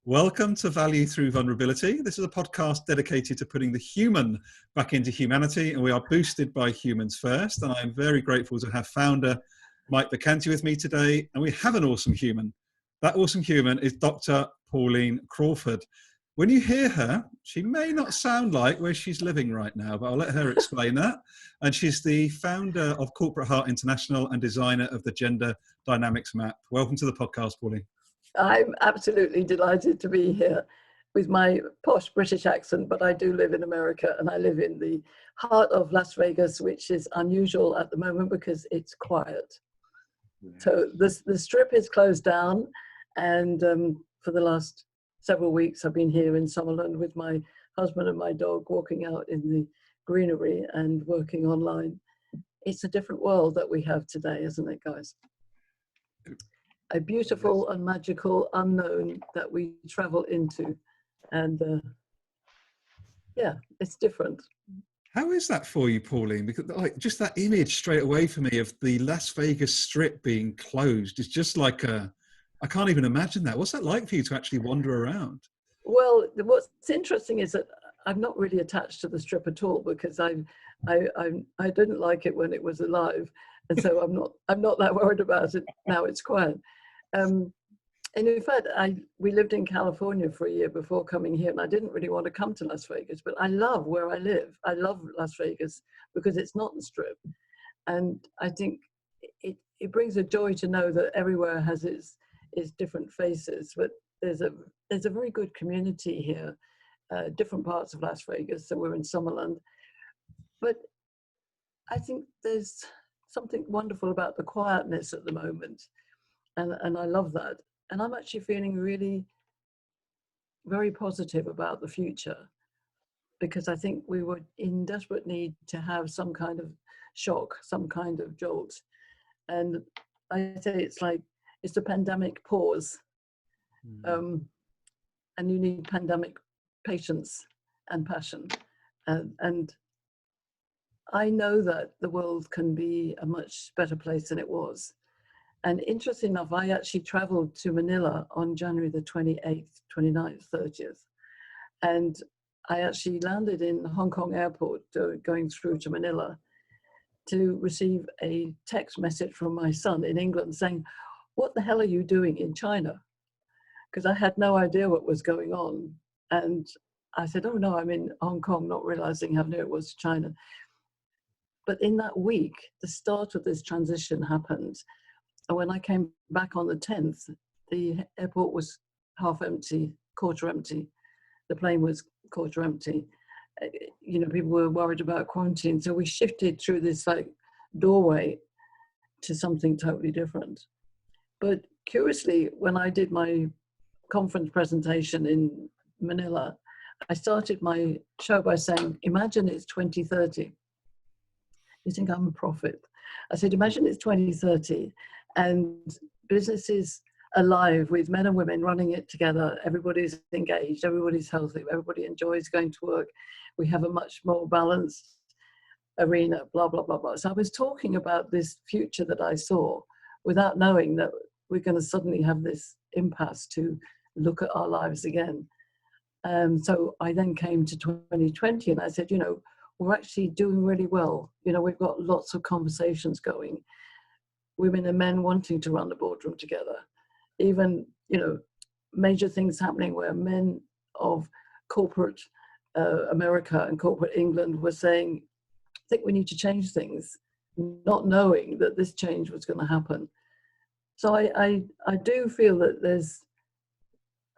Welcome to Value Through Vulnerability. This is a podcast dedicated to putting the human back into humanity, and we are boosted by humans first. And I'm very grateful to have founder Mike Vacanti with me today, and we have an awesome human. That awesome human is Dr. Pauline Crawford. When you hear her, she may not sound like where she's living right now, but I'll let her explain that. And she's the founder of Corporate Heart International and designer of the Gender Dynamics Map. Welcome to the podcast, Pauline. I'm absolutely delighted to be here with my posh British accent, but I do live in America and I live in the heart of Las Vegas, which is unusual at the moment because it's quiet. Yeah. So the strip is closed down, and for the last several weeks I've been here in Summerland with my husband and my dog, walking out in the greenery and working online. It's a different world that we have today, isn't it, guys? A beautiful and magical unknown that we travel into, and yeah, it's different. How is that for you, Pauline? Because just that image straight away for me of the Las Vegas Strip being closed is just like I can't even imagine that. What's that like for you to actually wander around? Well, what's interesting is that I'm not really attached to the Strip at all, because I didn't like it when it was alive, and so I'm not that worried about it now. It's quiet. And in fact, we lived in California for a year before coming here, and I didn't really want to come to Las Vegas, but I love where I live. I love Las Vegas because it's not the Strip. And I think it brings a joy to know that everywhere has its different faces, but there's a very good community here, different parts of Las Vegas. So we're in Summerland. But I think there's something wonderful about the quietness at the moment. And I love that. And I'm actually feeling really very positive about the future, because I think we were in desperate need to have some kind of shock, some kind of jolt. And I say it's a pandemic pause. And you need pandemic patience and passion. And I know that the world can be a much better place than it was. And interesting enough, I actually traveled to Manila on January the 28th, 29th, 30th. And I actually landed in Hong Kong airport going through to Manila to receive a text message from my son in England saying, "What the hell are you doing in China?" Because I had no idea what was going on. And I said, "Oh no, I'm in Hong Kong," not realizing how near it was to China. But in that week, the start of this transition happened. And when I came back on the 10th, the airport was half empty, quarter empty. The plane was quarter empty. You know, people were worried about quarantine. So we shifted through this doorway to something totally different. But curiously, when I did my conference presentation in Manila, I started my show by saying, "Imagine it's 2030. You think I'm a prophet? I said, imagine it's 2030 and business is alive with men and women running it together. Everybody's engaged, everybody's healthy, everybody enjoys going to work. We have a much more balanced arena, blah, blah, blah, blah." So I was talking about this future that I saw without knowing that we're going to suddenly have this impasse to look at our lives again. So I then came to 2020 and I said, you know, we're actually doing really well. You know, we've got lots of conversations going. Women and men wanting to run the boardroom together. Even, you know, major things happening where men of corporate America and corporate England were saying, "I think we need to change things," not knowing that this change was going to happen. So I do feel that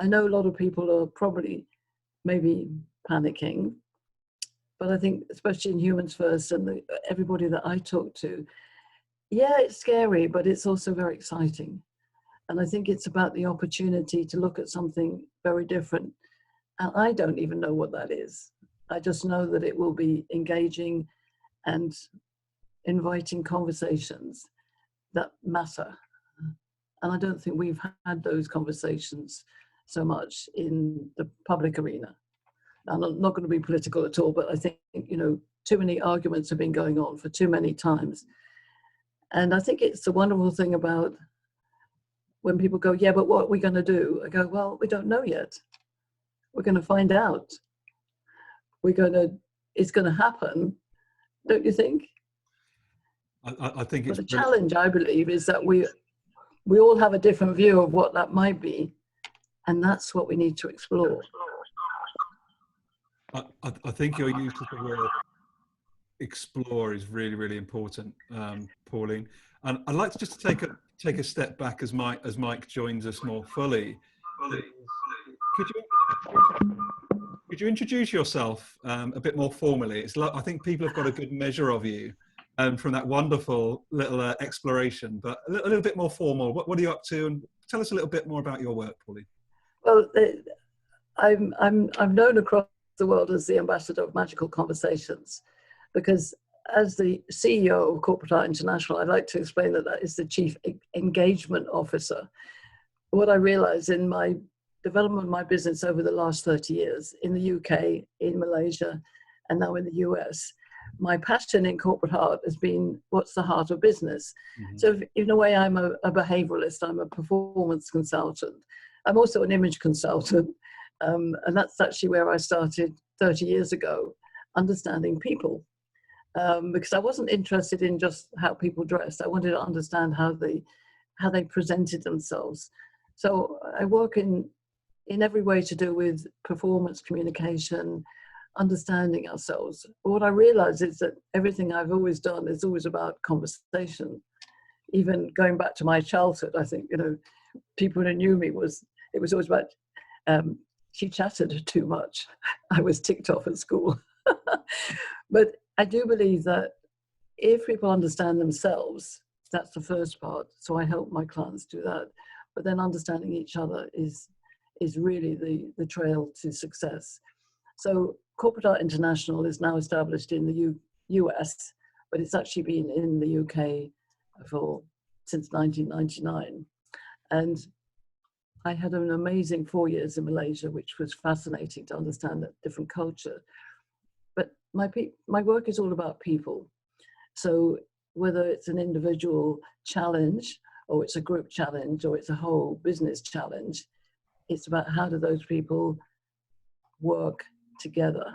I know a lot of people are probably maybe panicking, but I think especially in Humans First and everybody that I talk to, yeah, it's scary, but it's also very exciting. And I think it's about the opportunity to look at something very different. And I don't even know what that is. I just know that it will be engaging and inviting conversations that matter. And I don't think we've had those conversations so much in the public arena. I'm not going to be political at all, but I think, you know, too many arguments have been going on for too many times. And I think it's the wonderful thing about when people go, yeah, but what are we going to do? I go, well, we don't know yet. We're going to find out. It's going to happen, don't you think? I think But it's the brilliant. challenge, I believe, is that we all have a different view of what that might be, and that's what we need to explore. I think your use of the word explore is really, really important, Pauline. And I'd like to just take a step back as Mike joins us more fully. Could you introduce yourself a bit more formally? I think people have got a good measure of you from that wonderful little exploration, but a little bit more formal. What are you up to? And tell us a little bit more about your work, Pauline. Well, I'm known across the world as the ambassador of magical conversations, because as the CEO of Corporate Art International, I'd like to explain that is the chief engagement officer. What I realized in my development of my business over the last 30 years in the UK, in Malaysia, and now in the US, my passion in corporate art has been what's the heart of business. Mm-hmm. So in a way, I'm a behavioralist, I'm a performance consultant. I'm also an image consultant. And that's actually where I started 30 years ago, understanding people. Because I wasn't interested in just how people dressed. I wanted to understand how they presented themselves. So I work in every way to do with performance, communication, understanding ourselves. But what I realized is that everything I've always done is always about conversation. Even going back to my childhood, I think, people who knew me it was always about, she chatted too much. I was ticked off at school. But I do believe that if people understand themselves, that's the first part. So I help my clients do that. But then understanding each other is really the trail to success. So Corporate Art International is now established in the US, but it's actually been in the UK since 1999. And I had an amazing 4 years in Malaysia, which was fascinating to understand that different culture. But my work is all about people. So whether it's an individual challenge, or it's a group challenge, or it's a whole business challenge, it's about how do those people work together.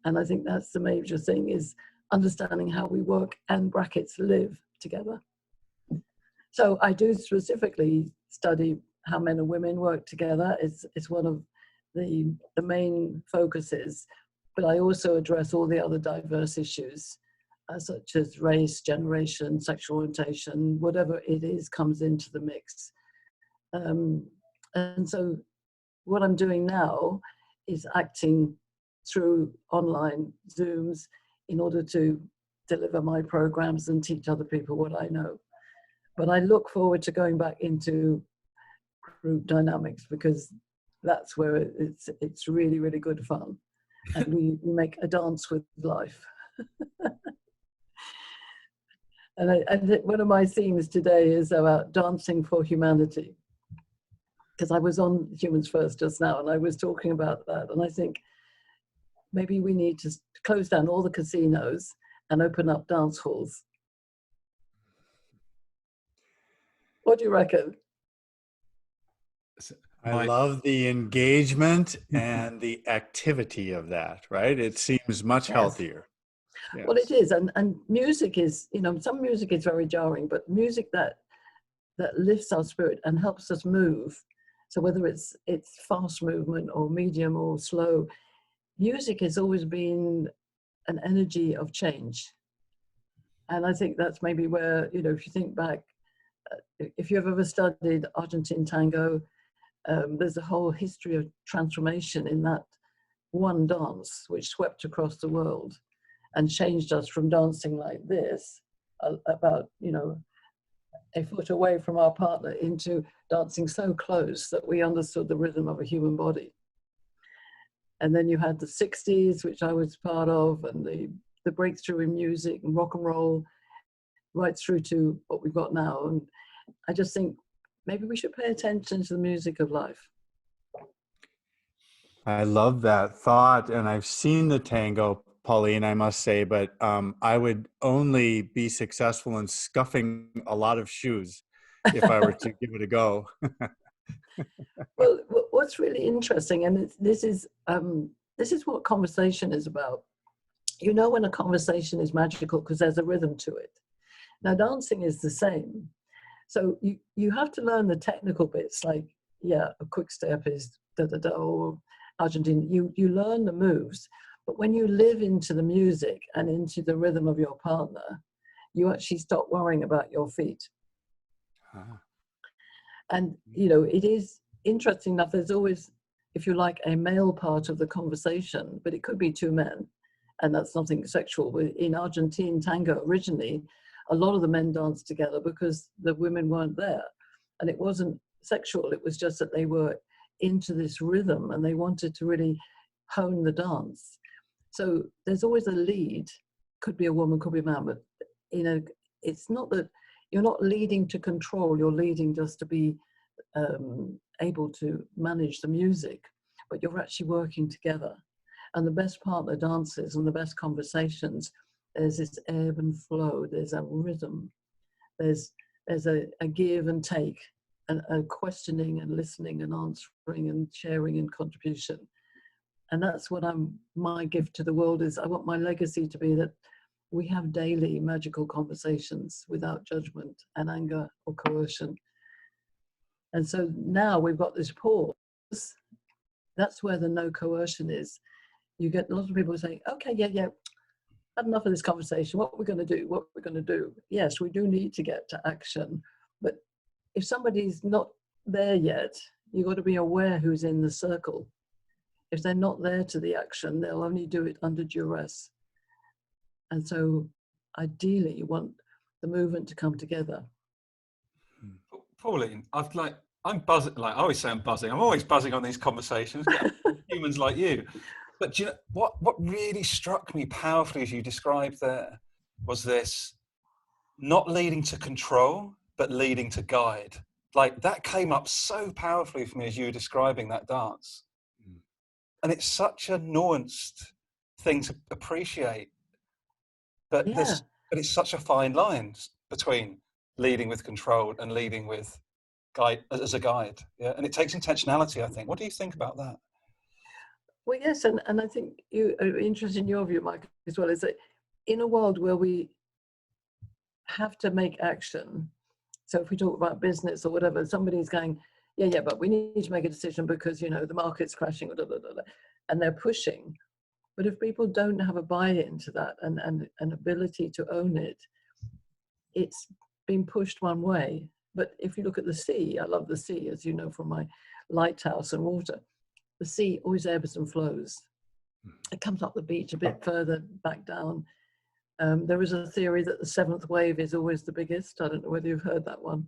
And I think that's the major thing, is understanding how we work and brackets live together. So I do specifically study how men and women work together. It's one of the main focuses, but I also address all the other diverse issues, such as race, generation, sexual orientation, whatever it is comes into the mix. And so what I'm doing now is acting through online Zooms in order to deliver my programs and teach other people what I know. But I look forward to going back into group dynamics, because that's where it's really, really good fun. And we make a dance with life. And I think one of my themes today is about dancing for humanity. Because I was on Humans First just now, and I was talking about that. And I think maybe we need to close down all the casinos and open up dance halls. What do you reckon? I love the engagement and the activity of that, right? It seems much healthier. Yes. Well, it is. And music is, some music is very jarring, but music that lifts our spirit and helps us move. So whether it's fast movement or medium or slow, music has always been an energy of change. And I think that's maybe where, if you think back, if you've ever studied Argentine tango, there's a whole history of transformation in that one dance, which swept across the world and changed us from dancing like this, about, a foot away from our partner, into dancing so close that we understood the rhythm of a human body. And then you had the 60s, which I was part of, and the breakthrough in music and rock and roll, right through to what we've got now. And I just think maybe we should pay attention to the music of life. I love that thought. And I've seen the tango, Pauline, I must say, but I would only be successful in scuffing a lot of shoes if I were to give it a go. Well, what's really interesting, and this is what conversation is about. You know when a conversation is magical because there's a rhythm to it. Now, dancing is the same. So you have to learn the technical bits, like, yeah, a quick step is da-da-da, or Argentine. You learn the moves, but when you live into the music and into the rhythm of your partner, you actually stop worrying about your feet. And, it is interesting enough, there's always, if you like, a male part of the conversation, but it could be two men, and that's nothing sexual. In Argentine tango, originally, a lot of the men danced together because the women weren't there. And it wasn't sexual, it was just that they were into this rhythm and they wanted to really hone the dance. So there's always a lead, could be a woman, could be a man, but it's not that you're not leading to control, you're leading just to be able to manage the music, but you're actually working together. And the best partner dances and the best conversations, there's this ebb and flow, there's a rhythm, there's a give and take, and a questioning and listening and answering and sharing and contribution. And that's what my gift to the world is. I want my legacy to be that we have daily magical conversations without judgment and anger or coercion. And so now we've got this pause. That's where the no coercion is. You get lots of people saying, okay, yeah, had enough of this conversation. What we're going to do. Yes, we do need to get to action. But if somebody's not there yet, you've got to be aware who's in the circle. If they're not there to the action, they'll only do it under duress. And so ideally you want the movement to come together. Pauline, I'm buzzing, like I always say I'm buzzing. I'm always buzzing on these conversations, humans like you. But do you know what really struck me powerfully as you described there was this not leading to control, but leading to guide. Like that came up so powerfully for me as you were describing that dance. And it's such a nuanced thing to appreciate. But it's such a fine line between leading with control and leading with guide as a guide. Yeah. And it takes intentionality, I think. What do you think about that? Well, yes, and I think you are interested in your view, Mike, as well, is that in a world where we have to make action, so if we talk about business or whatever, somebody's going, yeah, but we need to make a decision because, the market's crashing, and they're pushing. But if people don't have a buy-in to that and an ability to own it, it's been pushed one way. But if you look at the sea, I love the sea, as you know, from my lighthouse and water. The sea always ebbs and flows. It comes up the beach a bit further back down. There is a theory that the seventh wave is always the biggest. I don't know whether you've heard that one,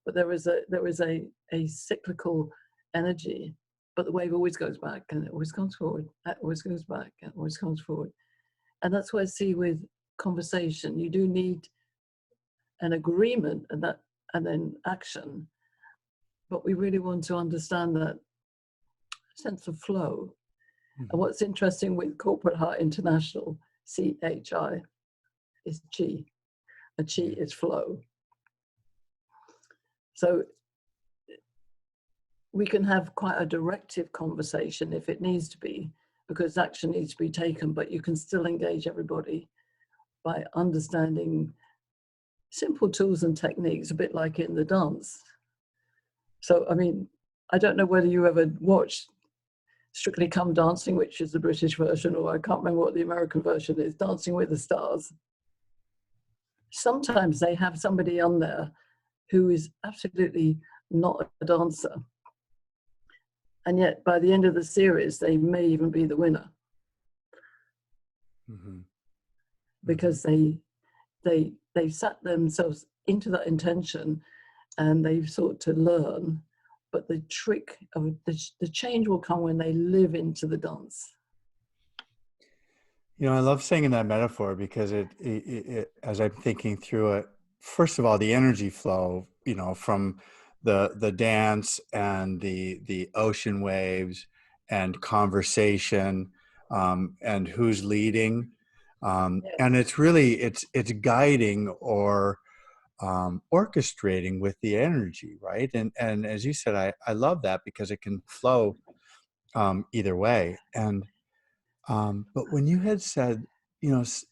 but there is a cyclical energy, but the wave always goes back and it always comes forward. It always goes back and it always comes forward. And that's why I see with conversation, you do need an agreement and then action. But we really want to understand that sense of flow. And what's interesting with Corporate Heart International, CHI, is chi. A chi is flow. So we can have quite a directive conversation if it needs to be, because action needs to be taken, but you can still engage everybody by understanding simple tools and techniques, a bit like in the dance. So, I mean, I don't know whether you ever watched Strictly Come Dancing, which is the British version, or I can't remember what the American version is, Dancing with the Stars. Sometimes they have somebody on there who is absolutely not a dancer. And yet by the end of the series, they may even be the winner. Because they sat themselves into that intention and they've sought to learn. But the trick of the change will come when they live into the dance. I love saying that metaphor because it as I'm thinking through it, first of all, the energy flow, from the dance and the ocean waves and conversation, and who's leading. And it's really, it's guiding or orchestrating with the energy, right? And as you said, I love that because it can flow either way. And but when you had said,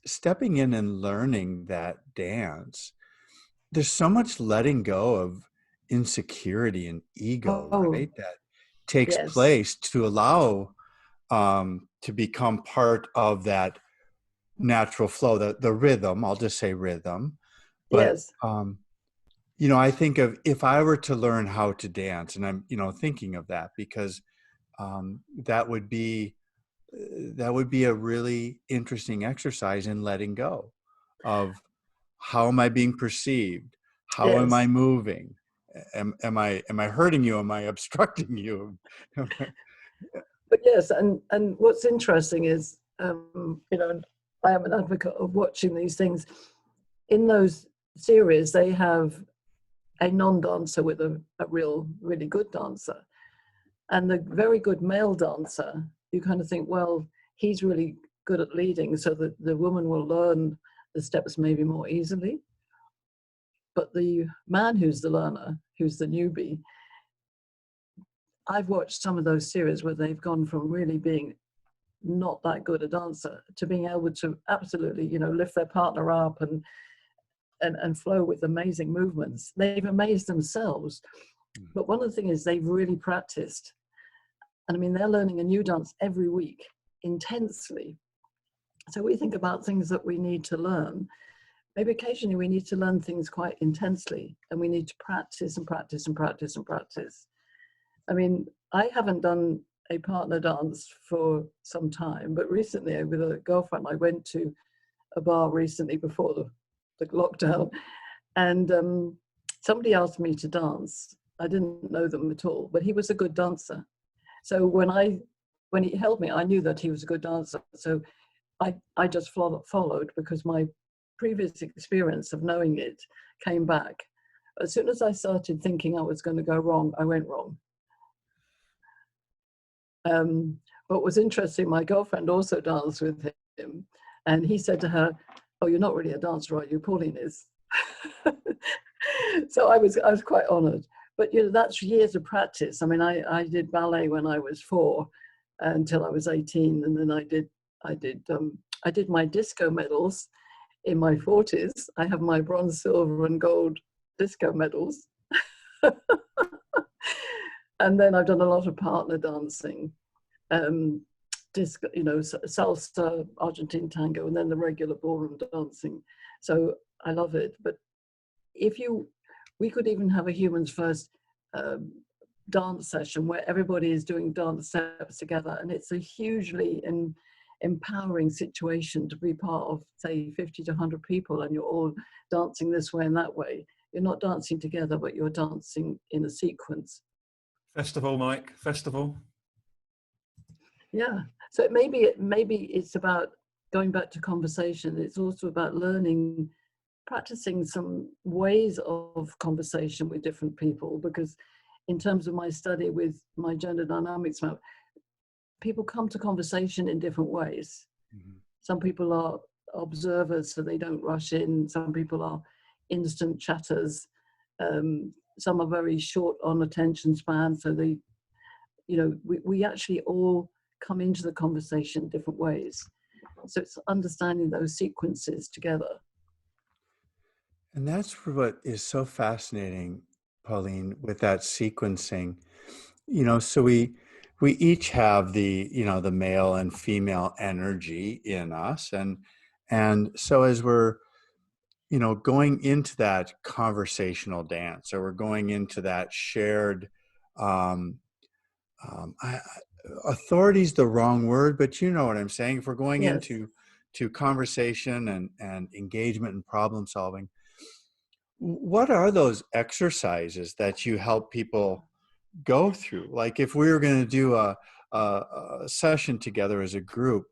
stepping in and learning that dance, there's so much letting go of insecurity and ego, Oh, right? That takes yes, place to allow to become part of that natural flow, the rhythm. I'll just say rhythm. But yes, I think of if I were to learn how to dance, and I'm thinking of that because um, that would be that would be a really interesting exercise in letting go of how am I being perceived? How am I yes. moving? Am I hurting you? Am I obstructing you? But yes, and what's interesting is, and I am an advocate of watching these things. In those series, they have a non-dancer with a really good dancer. And the very good male dancer, you kind of think, well, he's really good at leading, so that the woman will learn the steps maybe more easily. But the man who's the learner, who's the newbie, I've watched some of those series where they've gone from really being not that good a dancer to being able to absolutely, lift their partner up and flow with amazing movements. They've amazed themselves. But one of the things is they've really practiced. And I mean, they're learning a new dance every week intensely. So we think about things that we need to learn. Maybe occasionally we need to learn things quite intensely, and we need to practice and practice and practice and practice. I mean, I haven't done a partner dance for some time, but recently with a girlfriend, I went to a bar recently before the lockdown, and somebody asked me to dance. I didn't know them at all, but he was a good dancer. So when he held me, I knew that he was a good dancer. So I just followed because my previous experience of knowing it came back. As soon as I started thinking I was going to go wrong, I went wrong. But was interesting, my girlfriend also danced with him, and he said to her, "Oh, you're not really a dancer, are you? Pauline is." So I was quite honoured. But that's years of practice. I mean, I did ballet when I was 4 until I was 18, and then I did my disco medals in my 40s. I have my bronze, silver, and gold disco medals. And then I've done a lot of partner dancing, disco, salsa, Argentine tango, and then the regular ballroom dancing. So I love it. But we could even have a humans first dance session where everybody is doing dance steps together, and it's a hugely empowering situation to be part of, say, 50 to 100 people, and you're all dancing this way and that way. You're not dancing together, but you're dancing in a sequence. Festival, Mike, festival. Yeah. So maybe it's about going back to conversation. It's also about learning, practicing some ways of conversation with different people, because in terms of my study with my gender dynamics map, people come to conversation in different ways. Mm-hmm. Some people are observers, so they don't rush in. Some people are instant chatters. Some are very short on attention span, so they, we actually all come into the conversation different ways. So it's understanding those sequences together. And that's what is so fascinating, Pauline, with that sequencing. So we each have the male and female energy in us, and so as we're going into that conversational dance, or we're going into that shared authority's the wrong word, but you know what I'm saying. If we're going Yes. into conversation and engagement and problem solving, what are those exercises that you help people go through? Like if we were going to do a session together as a group,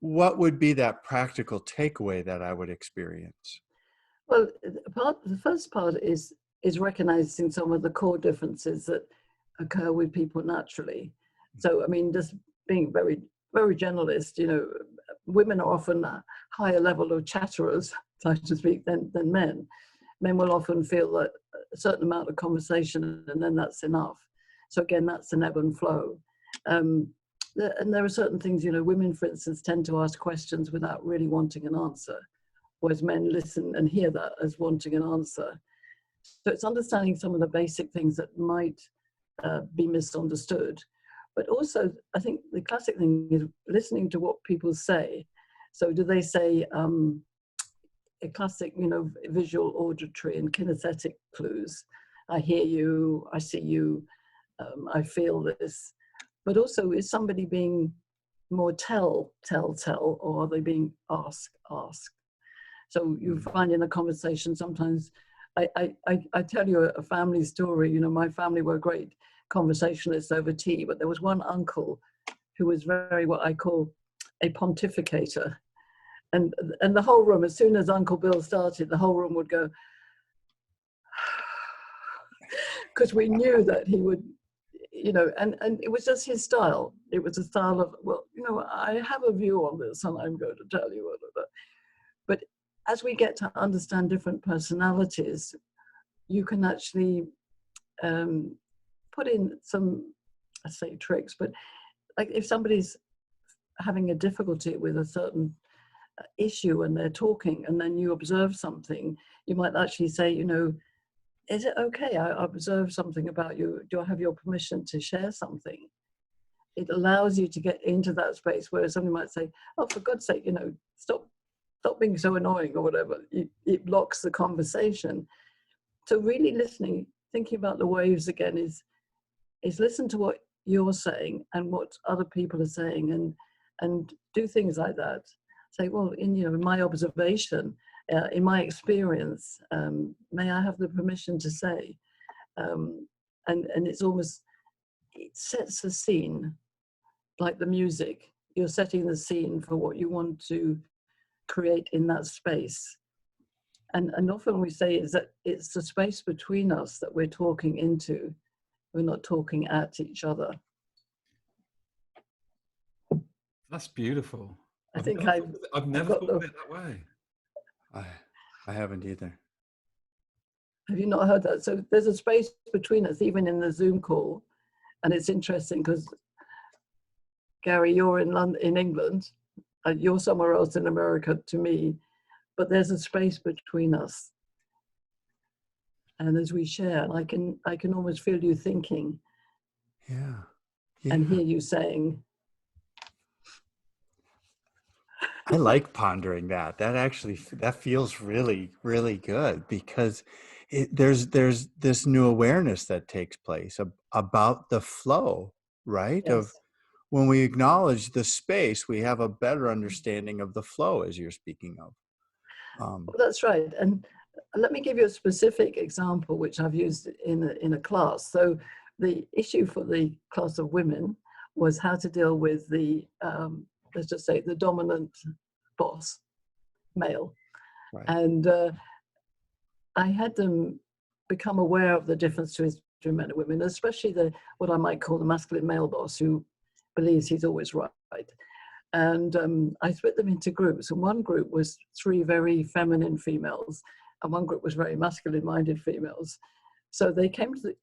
what would be that practical takeaway that I would experience? Well, the first part is recognizing some of the core differences that occur with people naturally. So, I mean, just being very, very generalist, women are often a higher level of chatterers, so to speak, than men. men will often feel that a certain amount of conversation and then that's enough. So again, that's an ebb and flow. And there are certain things, women, for instance, tend to ask questions without really wanting an answer, whereas men listen and hear that as wanting an answer. So it's understanding some of the basic things that might be misunderstood. But also, I think the classic thing is listening to what people say. So do they say a classic, visual, auditory, and kinesthetic clues? I hear you, I see you, I feel this. But also, is somebody being more tell, or are they being ask? So you find in a conversation sometimes, I tell you a family story. My family were great conversationalists over tea, but there was one uncle who was very, what I call a pontificator. And the whole room, as soon as Uncle Bill started, the whole room would go, because we knew that he would, and it was just his style. It was a style of, well, I have a view on this and I'm going to tell you what of it. But as we get to understand different personalities, you can actually put in some, I say tricks, but like if somebody's having a difficulty with a certain issue and they're talking and then you observe something, you might actually say, is it okay? I observe something about you. Do I have your permission to share something? It allows you to get into that space where somebody might say, oh, for God's sake, stop being so annoying or whatever. It blocks the conversation. So really listening, thinking about the waves again is listen to what you're saying and what other people are saying and do things like that. Say, well, in my observation, in my experience, may I have the permission to say? And it's almost, it sets a scene, like the music. You're setting the scene for what you want to create in that space. And often we say is that it's the space between us that we're talking into. We're not talking at each other. That's beautiful. I've never thought of it that way. I haven't either. Have you not heard that? So there's a space between us, even in the Zoom call. And it's interesting because, Gary, you're in England, you're somewhere else in America to me, but there's a space between us. And as we share, I can almost feel you thinking. Yeah. And hear you saying. I like pondering that. That feels really, really good because there's this new awareness that takes place about the flow, right? Yes. Of when we acknowledge the space, we have a better understanding of the flow, as you're speaking of. Well, that's right. And let me give you a specific example, which I've used in a class. So the issue for the class of women was how to deal with the, let's just say, the dominant boss, male. Right. And I had them become aware of the difference between men and women, especially what I might call the masculine male boss, who believes he's always right. And I split them into groups, and one group was 3 very feminine females, and one group was very masculine-minded females. So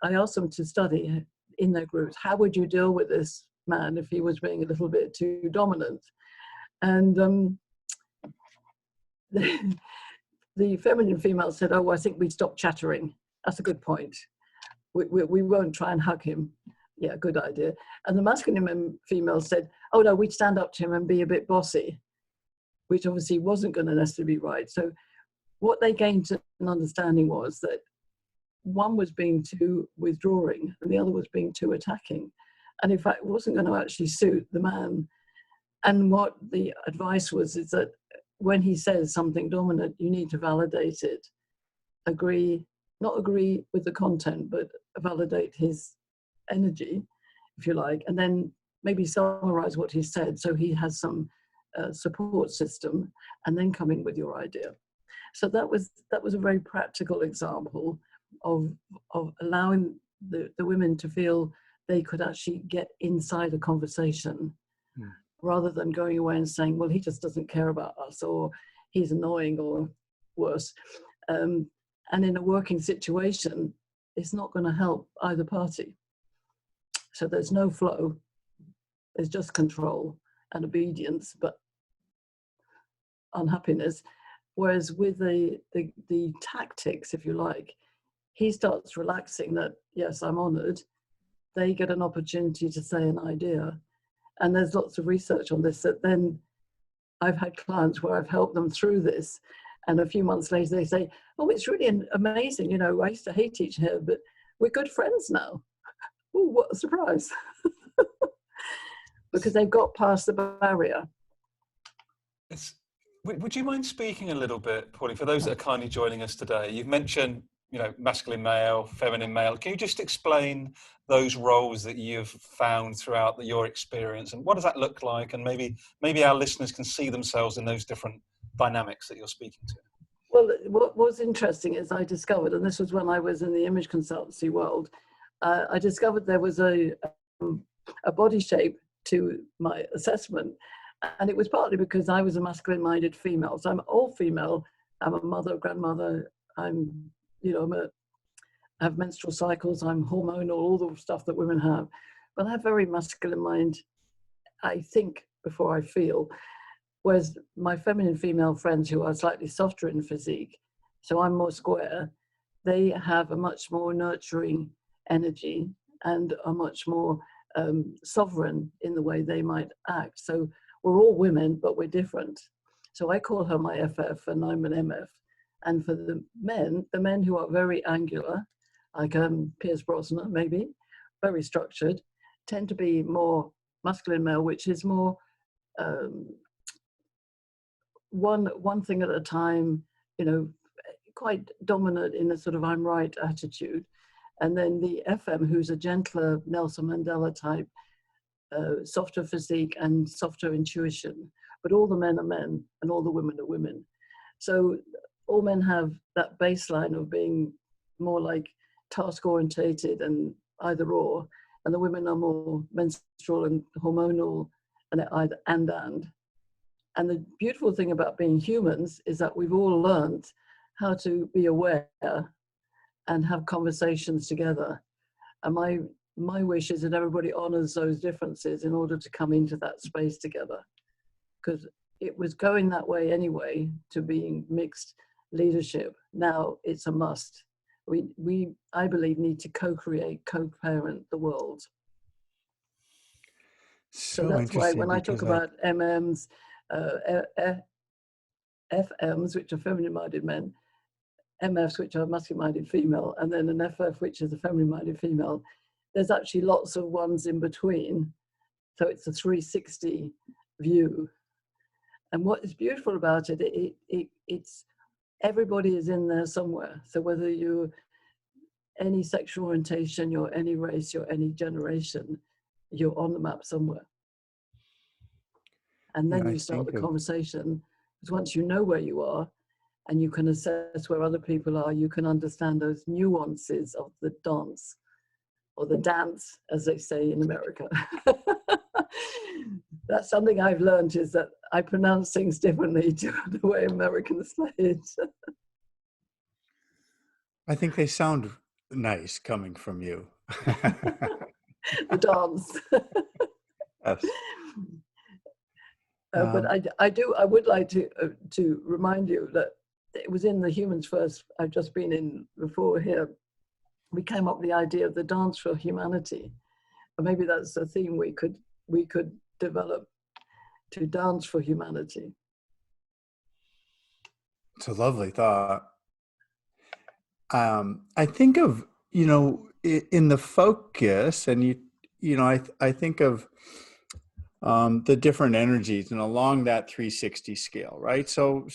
I asked them to study in their groups, how would you deal with this man if he was being a little bit too dominant? And the feminine female said, oh, I think we'd stop chattering. That's a good point. We won't try and hug him. Yeah, good idea. And the masculine female said, oh no, we'd stand up to him and be a bit bossy, which obviously wasn't going to necessarily be right. So what they gained an understanding was that one was being too withdrawing and the other was being too attacking. And in fact, it wasn't going to actually suit the man. And what the advice was is that when he says something dominant, you need to validate it. Not agree with the content, but validate his energy, if you like, and then maybe summarize what he said so he has some support system, and then come in with your idea. So that was a very practical example of allowing the women to feel they could actually get inside a conversation rather than going away and saying, well, he just doesn't care about us, or he's annoying, or worse. And And in a working situation, it's not going to help either party. So there's no flow. There's just control and obedience, but unhappiness. Whereas with the tactics, if you like, he starts relaxing that, yes, I'm honored. They get an opportunity to say an idea. And there's lots of research on this, that then I've had clients where I've helped them through this. And a few months later, they say, oh, it's really amazing. You know, I used to hate each other, but we're good friends now. Oh, what a surprise. Because they've got past the barrier. Would you mind speaking a little bit, Pauline, for those that are kindly joining us today? You've mentioned, you know, masculine male, feminine male. Can you just explain those roles that you've found throughout your experience, and what does that look like? And maybe our listeners can see themselves in those different dynamics that you're speaking to. Well, what was interesting is I discovered, and this was when I was in the image consultancy world, I discovered there was a body shape to my assessment. And it was partly because I was a masculine-minded female. So I'm all female. I'm a mother, grandmother. I'm, you know, I have menstrual cycles. I'm hormonal, all the stuff that women have. But I have very masculine mind. I think before I feel. Whereas my feminine female friends who are slightly softer in physique, so I'm more square, they have a much more nurturing energy and are much more sovereign in the way they might act. So we're all women, but we're different. So I call her my FF and I'm an MF. And for the men who are very angular, like Pierce Brosnan maybe, very structured, tend to be more masculine male, which is more one thing at a time, you know, quite dominant in a sort of I'm right attitude. And then the FM, who's a gentler Nelson Mandela type, softer physique and softer intuition, but all the men are men and all the women are women. So all men have that baseline of being more like task orientated and either or, and the women are more menstrual and hormonal and either and. And the beautiful thing about being humans is that we've all learned how to be aware and have conversations together. And my wish is that everybody honors those differences in order to come into that space together. Because it was going that way anyway to being mixed leadership. Now it's a must. We I believe, need to co-create, co-parent the world. So that's why when I talk about MMs, FMs, which are feminine-minded men, MFs, which are masculine-minded female, and then an FF, which is a feminine-minded female, there's actually lots of ones in between. So it's a 360 view. And what is beautiful about it, it's everybody is in there somewhere. So whether you're any sexual orientation, you're any race, you're any generation, you're on the map somewhere. And then you start the conversation, because once you know where you are and you can assess where other people are, you can understand those nuances of the dance, or the dance, as they say in America. That's something I've learned, is that I pronounce things differently to the way Americans say it. I think they sound nice coming from you. The dance. Yes. But I would like to remind you that it was in the Humans First I've just been in before here, we came up with the idea of the dance for humanity. And maybe that's a theme we could develop, to dance for humanity. It's a lovely thought. I think of, you know, in the focus, and I think of the different energies and along that 360 scale, right? So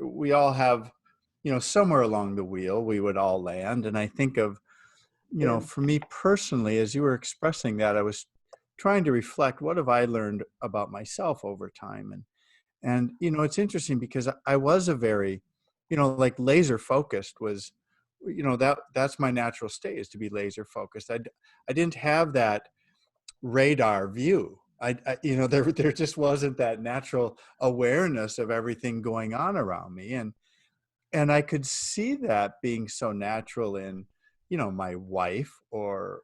we all have, you know, somewhere along the wheel we would all land. And I think of, you know, for me personally, as you were expressing that, I was trying to reflect, what have I learned about myself over time? And you know, it's interesting because I was a very, you know, like laser focused was, you know, that's my natural state, is to be laser focused. I didn't have that radar view. I you know, there just wasn't that natural awareness of everything going on around me. And and I could see that being so natural in, my wife or,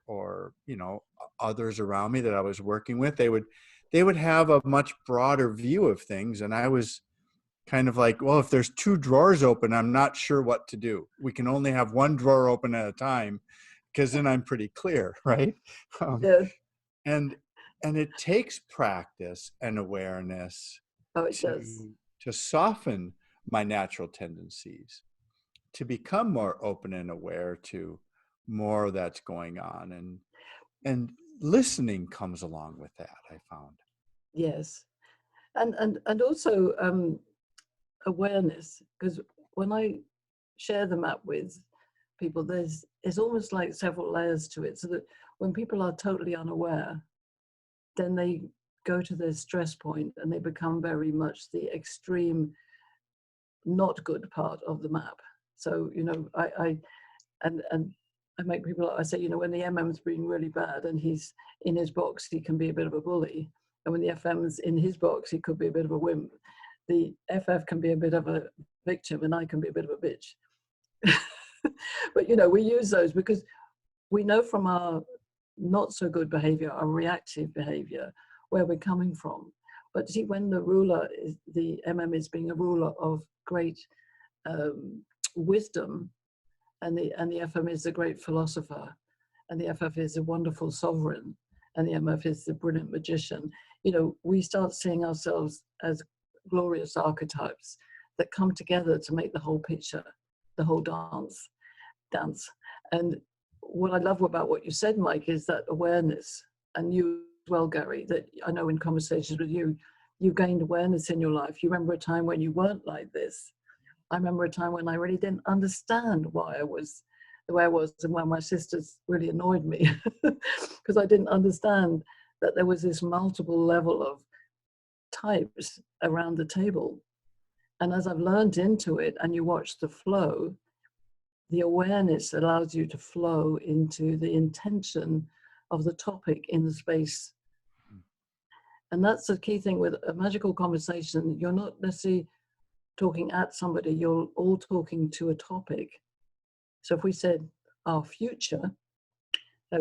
others around me that I was working with. They would have a much broader view of things. And I was kind of like, well, if there's two drawers open, I'm not sure what to do. We can only have one drawer open at a time, because then I'm pretty clear, right? Um, Yeah. and and it takes practice and awareness Oh, it does. to soften my natural tendencies, to become more open and aware to more that's going on, and listening comes along with that, I found. Yes. And also awareness, because when I share the map with people, it's almost like several layers to it, so that when people are totally unaware, then they go to their stress point and they become very much the extreme not good part of the map. So I make people, I say, when the MM's being really bad and he's in his box, he can be a bit of a bully, and when the FM's in his box, he could be a bit of a wimp. The FF can be a bit of a victim, and I can be a bit of a bitch. But we use those because we know from our not so good behavior, our reactive behavior, where we're coming from. But see, when the MM is being a ruler of great wisdom, and the FM is the great philosopher, and the FF is a wonderful sovereign, and the MF is the brilliant magician, we start seeing ourselves as glorious archetypes that come together to make the whole picture, the whole dance. And what I love about what you said, Mike, is that awareness, and you as well, Gary, that I know in conversations with you, you gained awareness in your life. You remember a time when you weren't like this. I remember a time when I really didn't understand why I was the way I was, and when my sisters really annoyed me because I didn't understand that there was this multiple level of types around the table. And as I've learned into it, and you watch the flow, the awareness allows you to flow into the intention of the topic in the space. And that's the key thing with a magical conversation. You're not necessarily talking at somebody, you're all talking to a topic. So if we said our future,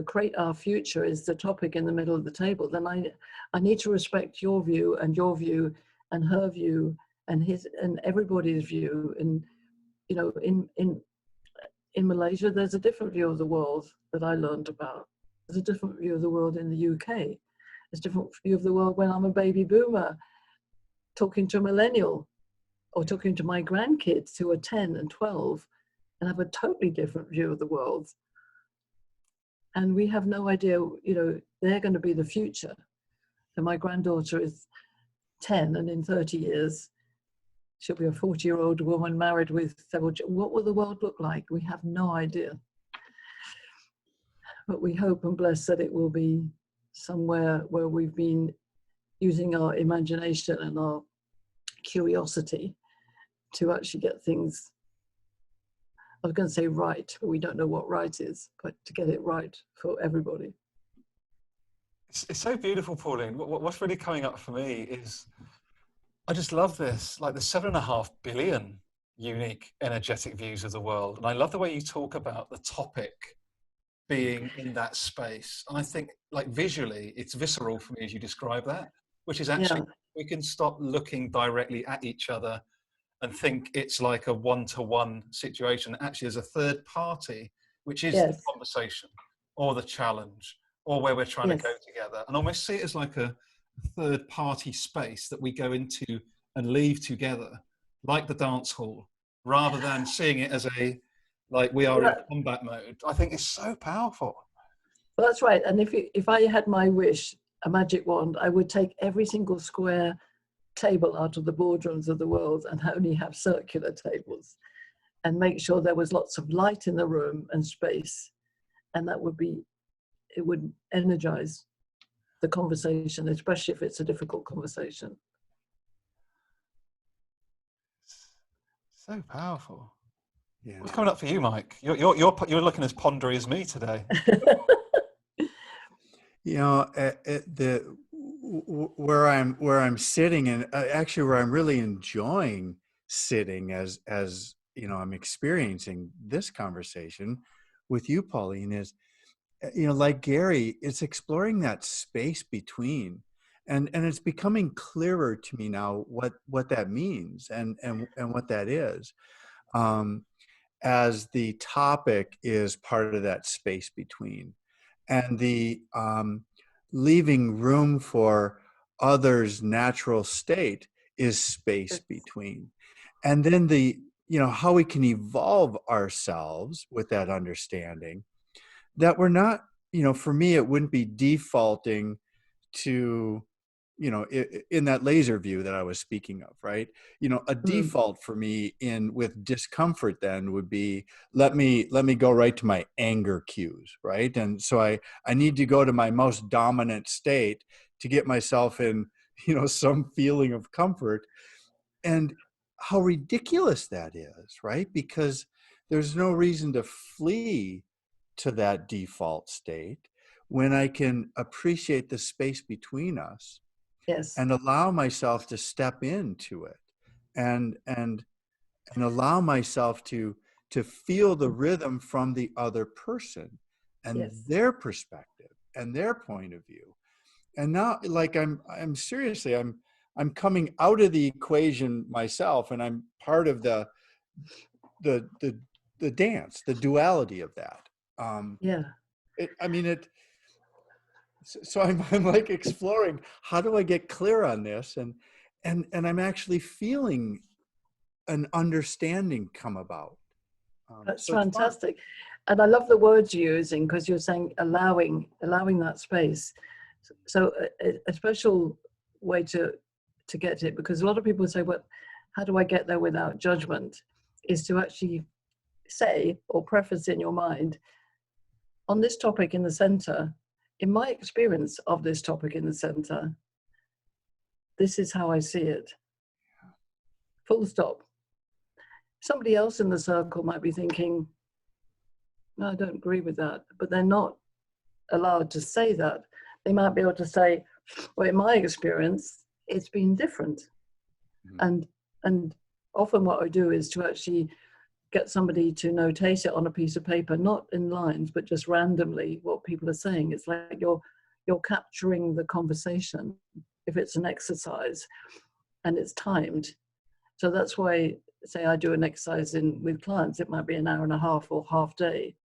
create our future is the topic in the middle of the table, then I need to respect your view and her view and his and everybody's view. And in Malaysia, there's a different view of the world that I learned about. There's a different view of the world in the UK. There's a different view of the world when I'm a baby boomer talking to a millennial, or talking to my grandkids who are 10 and 12 and have a totally different view of the world. And we have no idea, they're going to be the future. And my granddaughter is 10, and in 30 years, she'll be a 40-year-old woman married with several children. What will the world look like? We have no idea. But we hope and bless that it will be somewhere where we've been using our imagination and our curiosity to actually get things, I was going to say right, but we don't know what right is, but to get it right for everybody. It's so beautiful, Pauline. What's really coming up for me is, I just love this, like the 7.5 billion unique energetic views of the world. And I love the way you talk about the topic being in that space. And I think, like, visually, it's visceral for me as you describe that, which is actually, we can stop looking directly at each other and think it's like a one-to-one situation. Actually, there's a third party, which is the conversation or the challenge or where we're trying to go together, and almost see it as like a third party space that we go into and leave together, like the dance hall, rather than seeing it as like we are in combat mode. I think it's so powerful. Well, that's right. And if I had my wish, a magic wand, I would take every single square table out of the boardrooms of the world and only have circular tables, and make sure there was lots of light in the room and space, and it would energize the conversation, especially if it's a difficult conversation. So powerful. Yeah. What's coming up for you, Mike? You're looking as pondery as me today. Where I'm sitting, and actually where I'm really enjoying sitting as I'm experiencing this conversation with you, Pauline, is, like Gary, it's exploring that space between, and it's becoming clearer to me now what that means and what that is, as the topic is part of that space between, and the leaving room for others' natural state is space between, and then the how we can evolve ourselves with that understanding that we're not, for me, it wouldn't be defaulting to, in that laser view that I was speaking of, right? A Mm. default for me with discomfort then would be, let me go right to my anger cues, right? And so I need to go to my most dominant state to get myself in, some feeling of comfort. And how ridiculous that is, right? Because there's no reason to flee to that default state when I can appreciate the space between us Yes. and allow myself to step into it and allow myself to feel the rhythm from the other person and Yes. their perspective and their point of view. And now, like, I'm seriously, I'm coming out of the equation myself, and I'm part of the dance, the duality of that. Yeah. So I'm like exploring, how do I get clear on this, and I'm actually feeling an understanding come about. That's So it's fun. fantastic. And I love the words you're using, because you're saying allowing that space. So a special way to get it, because a lot of people say, well, how do I get there without judgment, is to actually say or preface in your mind, on this topic in the center, in my experience of this topic in the center, this is how I see it. Full stop. Somebody else in the circle might be thinking, no, I don't agree with that, but they're not allowed to say that. They might be able to say, well, in my experience, it's been different. Mm-hmm. And often what I do is to actually get somebody to notate it on a piece of paper, not in lines, but just randomly what people are saying. It's like you're capturing the conversation if it's an exercise and it's timed. So that's why, say I do an exercise with clients, it might be an hour and a half or half day.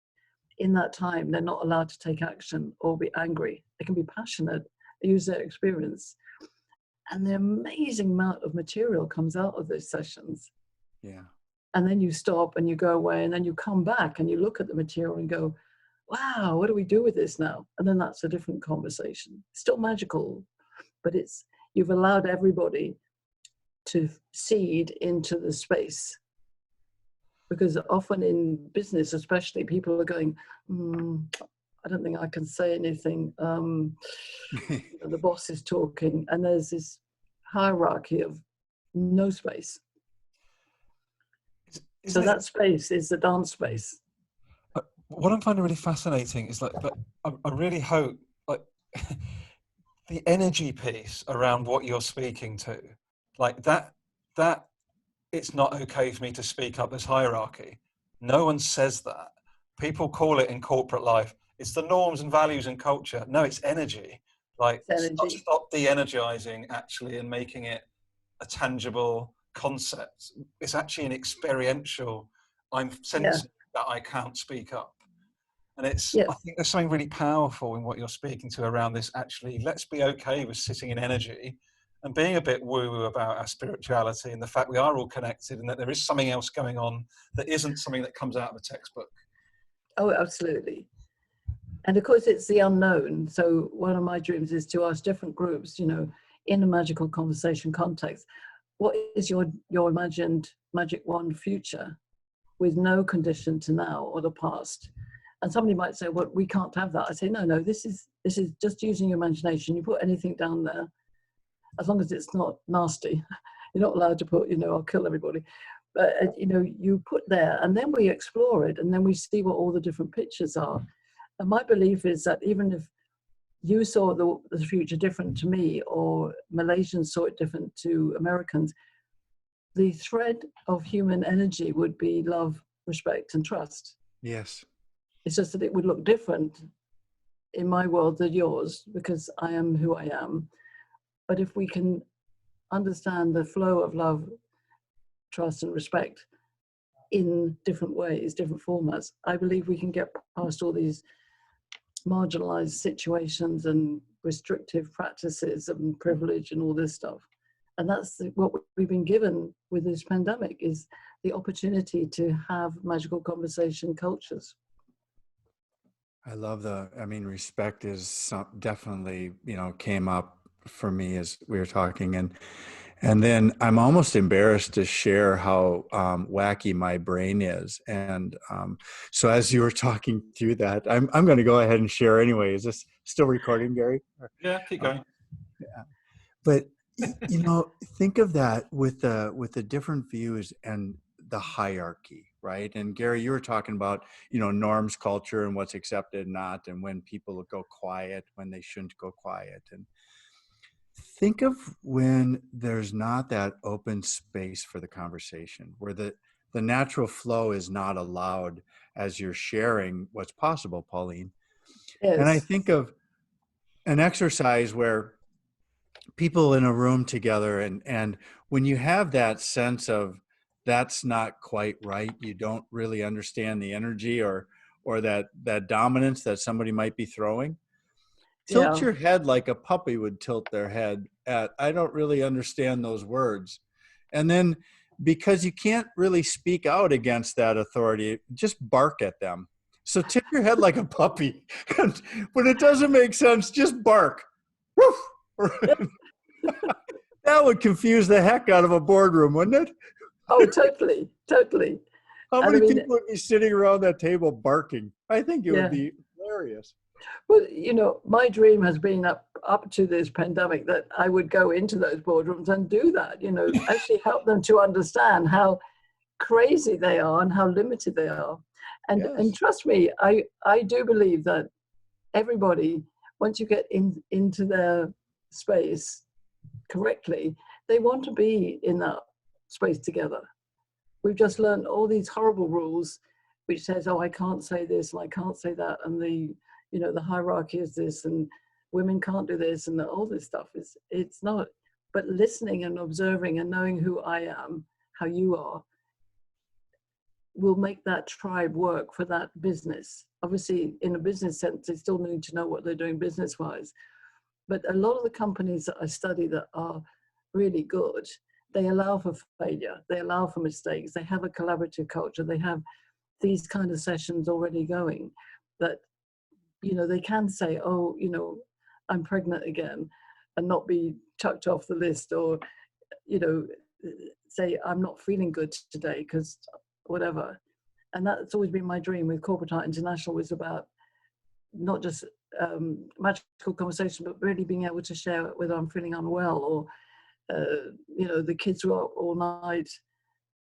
In that time, they're not allowed to take action or be angry. They can be passionate, they use their experience. And the amazing amount of material comes out of those sessions. Yeah. And then you stop and you go away, and then you come back and you look at the material and go, wow, what do we do with this now? And then that's a different conversation. It's still magical, but you've allowed everybody to seed into the space. Because often in business, especially, people are going, I don't think I can say anything. The boss is talking, and there's this hierarchy of no space. So that space is the dance space. What I'm finding really fascinating is I really hope the energy piece around what you're speaking to, like that it's not okay for me to speak up. This hierarchy. No one says that. People call it in corporate life, it's the norms and values and culture. No, it's energy. Like, It's energy. stop de-energizing actually and making it a tangible concept. It's actually an experiential, I'm sensing that I can't speak up. And I think there's something really powerful in what you're speaking to around this. Actually, let's be okay with sitting in energy and being a bit woo-woo about our spirituality and the fact we are all connected and that there is something else going on that isn't something that comes out of a textbook. Oh, absolutely. And of course, it's the unknown. So one of my dreams is to ask different groups, in a magical conversation context, what is your imagined magic wand future with no condition to now or the past? And somebody might say, well, we can't have that. I say, no, this is just using your imagination. You put anything down there, as long as it's not nasty. You're not allowed to put, I'll kill everybody. But, you put there, and then we explore it, and then we see what all the different pictures are. And my belief is that even if you saw the future different to me, or Malaysians saw it different to Americans, the thread of human energy would be love, respect, and trust. Yes. It's just that it would look different in my world than yours, because I am who I am. But if we can understand the flow of love, trust, and respect in different ways, different formats, I believe we can get past all these marginalized situations and restrictive practices and privilege and all this stuff. And that's what we've been given with this pandemic, is the opportunity to have magical conversation cultures. I love respect is definitely, came up for me as we were talking. And then I'm almost embarrassed to share how wacky my brain is. And so as you were talking through that, I'm going to go ahead and share anyway. Is this still recording, Gary? Yeah, keep going. Yeah. But, think of that with the different views and the hierarchy, right? And Gary, you were talking about, norms, culture, and what's accepted and not, and when people go quiet, when they shouldn't go quiet. And think of when there's not that open space for the conversation, where the natural flow is not allowed as you're sharing what's possible, Pauline. Yes. And I think of an exercise where people in a room together, and when you have that sense of that's not quite right, you don't really understand the energy or that dominance that somebody might be throwing. Tilt your head like a puppy would tilt their head at, I don't really understand those words. And then, because you can't really speak out against that authority, just bark at them. So tip your head like a puppy. And when it doesn't make sense, just bark. Woof! That would confuse the heck out of a boardroom, wouldn't it? Oh, totally, totally. How many people would be sitting around that table barking? I think it would be hilarious. Well, my dream has been up to this pandemic that I would go into those boardrooms and do that, actually help them to understand how crazy they are and how limited they are. And trust me, I do believe that everybody, once you get into their space correctly, they want to be in that space together. We've just learned all these horrible rules which says, oh, I can't say this and I can't say that, and the hierarchy is this, and women can't do this, and all this stuff it's not. But listening and observing and knowing who I am, how you are, will make that tribe work for that business. Obviously, in a business sense, they still need to know what they're doing business-wise. But a lot of the companies that I study that are really good, they allow for failure, they allow for mistakes, they have a collaborative culture, they have these kind of sessions already going that, they can say, oh, I'm pregnant again, and not be chucked off the list, or, say, I'm not feeling good today because whatever. And that's always been my dream with Corporate Art International, was about not just magical conversation, but really being able to share whether I'm feeling unwell, or, the kids were up all night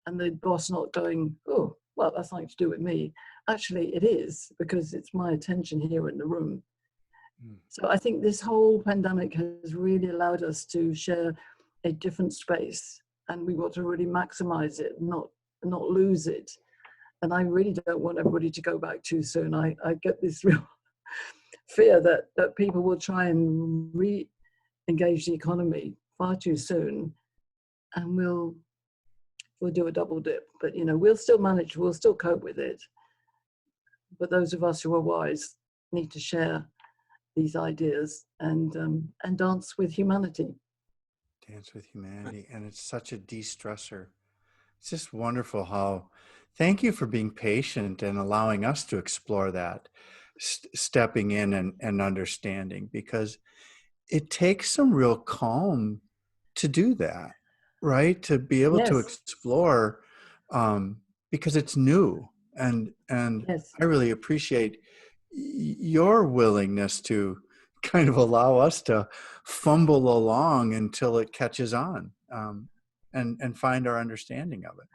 and the boss not going, oh, well, that's nothing to do with me. Actually, it is, because it's my attention here in the room. So I think this whole pandemic has really allowed us to share a different space, and we want to really maximize it, not lose it. And I really don't want everybody to go back too soon. I get this real fear that people will try and re-engage the economy far too soon, and we'll do a double dip. But we'll still manage, we'll still cope with it. But those of us who are wise need to share these ideas and dance with humanity. Dance with humanity, and it's such a de-stressor. It's just wonderful how. Thank you for being patient and allowing us to explore that, stepping in and understanding, because it takes some real calm to do that, right? To be able to explore, because it's new, and I really appreciate your willingness to kind of allow us to fumble along until it catches on, and find our understanding of it.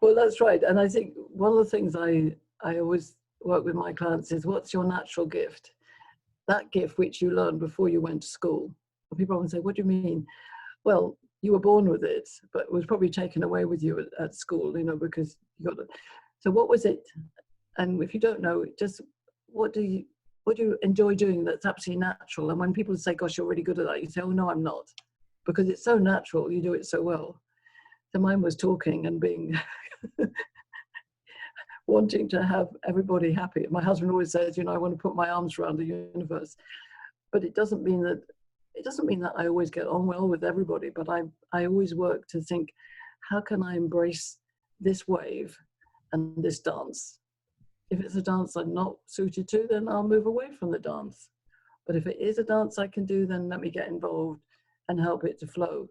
Well, that's right. And I think one of the things I always work with my clients is, what's your natural gift? That gift which you learned before you went to school. And people often say, what do you mean? Well, you were born with it, but it was probably taken away with you at school, you know, because you got it. So what was it? And if you don't know, just what do you enjoy doing that's absolutely natural? And when people say, gosh, you're really good at that, you say, oh, no, I'm not. Because it's so natural, you do it so well. So mine was talking and being, wanting to have everybody happy. My husband always says, you know, I want to put my arms around the universe. But it doesn't mean that I always get on well with everybody, but I always work to think, how can I embrace this wave and this dance? If it's a dance I'm not suited to, then I'll move away from the dance. But if it is a dance I can do, then let me get involved and help it to flow.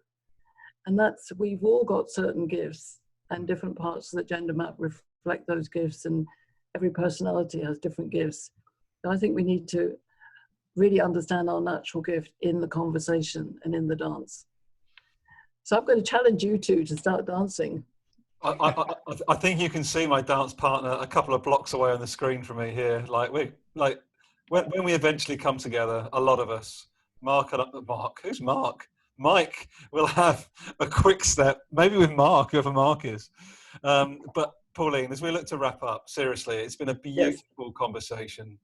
And we've all got certain gifts, and different parts of the gender map reflect those gifts, and every personality has different gifts. And I think we need to really understand our natural gift in the conversation and in the dance. So I'm going to challenge you two to start dancing. I think you can see my dance partner a couple of blocks away on the screen from me here. When we eventually come together, a lot of us, who's Mark? Mike will have a quick step, maybe with Mark, whoever Mark is. But Pauline, as we look to wrap up, seriously, it's been a beautiful conversation.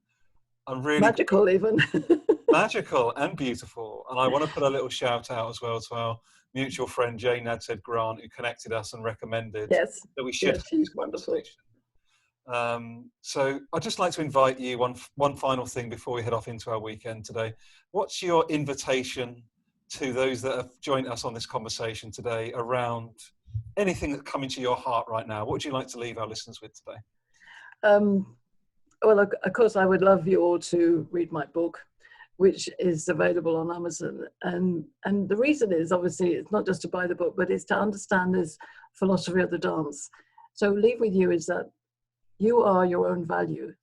I'm really magical, even magical and beautiful. And I want to put a little shout out as well to our mutual friend Jane Nadsed Grant, who connected us and recommended that we should have this conversation. So I'd just like to invite you one final thing before we head off into our weekend today. What's your invitation to those that have joined us on this conversation today around anything that's coming to your heart right now? What would you like to leave our listeners with today? Well, of course, I would love you all to read my book, which is available on Amazon. And the reason is, obviously, it's not just to buy the book, but it's to understand this philosophy of the dance. So leave with you is that you are your own value,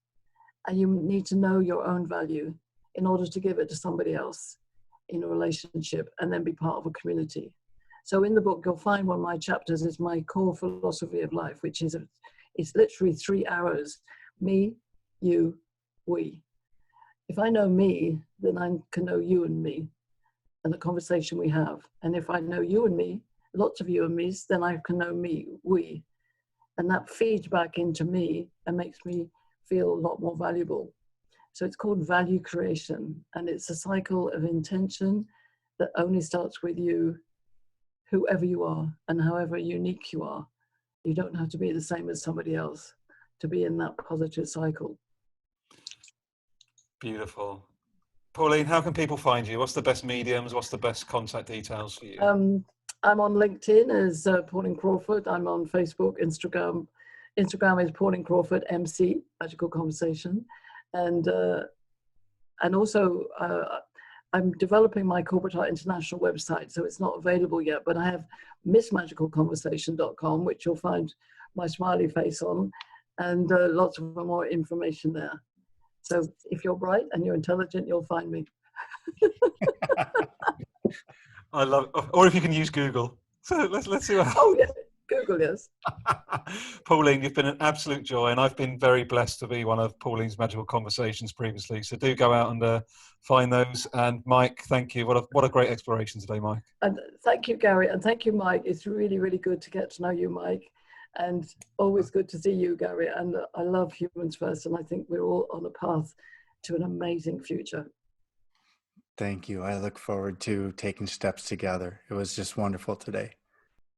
and you need to know your own value in order to give it to somebody else in a relationship and then be part of a community. So in the book, you'll find one of my chapters is my core philosophy of life, which is it's literally 3 arrows: me, you, we. If I know me, then I can know you and me and the conversation we have. And if I know you and me, lots of you and me's, then I can know me, we. And that feeds back into me and makes me feel a lot more valuable. So it's called value creation. And it's a cycle of intention that only starts with you, whoever you are and however unique you are. You don't have to be the same as somebody else to be in that positive cycle. Beautiful. Pauline, how can people find you? What's the best mediums? What's the best contact details for you? I'm on LinkedIn as Pauline Crawford. I'm on Facebook, Instagram. Instagram is Pauline Crawford MC, Magical Conversation. And also I'm developing my Corporate Art International website, so it's not available yet, but I have missmagicalconversation.com, which you'll find my smiley face on, and lots of more information there. So if you're bright and you're intelligent, you'll find me. I love it. Or if you can use Google. So let's see what. Oh, yeah. Google, yes. Pauline, you've been an absolute joy, and I've been very blessed to be one of Pauline's Magical Conversations previously. So do go out and find those. And Mike, thank you. What a great exploration today, Mike. And thank you, Gary, and thank you, Mike. It's really, really good to get to know you, Mike, and always good to see you, Gary. And I love Humans First, and I think we're all on a path to an amazing future. Thank you. I look forward to taking steps together. It was just wonderful today.